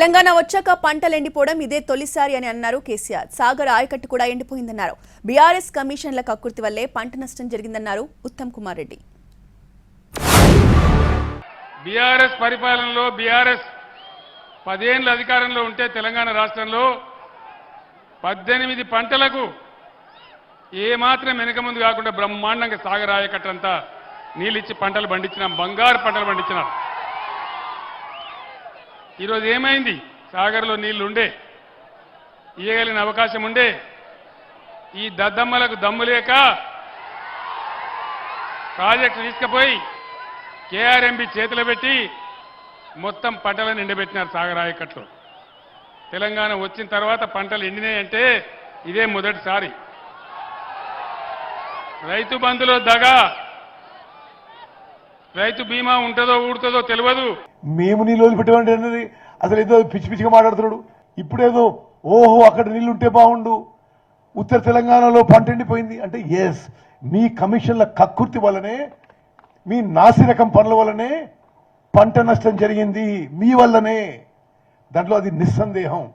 తెలంగాణ వచ్చాక పంటలు ఎండిపోవడం ఇదే తొలిసారి అని అన్నారు కేసీఆర్. సాగర్ ఆయకట్టు కూడా ఎండిపోయిందన్నారు. బీఆర్ఎస్ కమిషన్ల కక్కుర్తి వల్లే పంట నష్టం జరిగిందన్నారు ఉత్తమ్ కుమార్ రెడ్డి. బీఆర్ఎస్ పరిపాలనలో బీఆర్ఎస్ 10 ఏళ్ల అధికారంలో ఉంటే తెలంగాణ రాష్ట్రంలో 18 పంటలకు ఏమాత్రం వెనక ముందు కాకుండా బ్రహ్మాండంగా సాగర్ ఆయకట్టంతా నీళ్ళిచ్చి పంటలు పండించినాం, బంగారు పంటలు పండించినాం. ఈరోజు ఏమైంది? సాగర్లో నీళ్లు ఉండే, ఇయ్యగలిగిన అవకాశం ఉండే, ఈ దద్దమ్మలకు దమ్ము లేక ప్రాజెక్టు తీసుకుపోయి కేఆర్ఎంబి చేతిలో పెట్టి మొత్తం పంటలను ఎండబెట్టినారు సాగర్ ఆయకట్లు. తెలంగాణ వచ్చిన తర్వాత పంటలు ఎండినాయంటే ఇదే మొదటిసారి. రైతు బంధులో దగా, రైతు బీమా ఉంటుందో ఊడుతుందో తెలియదు. మేము నీళ్ళు వదిలిపెట్టేవాడి అన్నది అసలు ఏదో పిచ్చి పిచ్చిగా మాట్లాడుతున్నాడు. ఇప్పుడేదో ఓహో అక్కడ నీళ్ళు ఉంటే బాగుండు, ఉత్తర తెలంగాణలో పంట ఎండిపోయింది అంటే ఎస్, మీ కమిషన్ల కక్కుర్తి వల్లనే, మీ నాసిరకం పనుల వల్లనే పంట నష్టం జరిగింది, మీ వల్లనే. దాంట్లో అది నిస్సందేహం.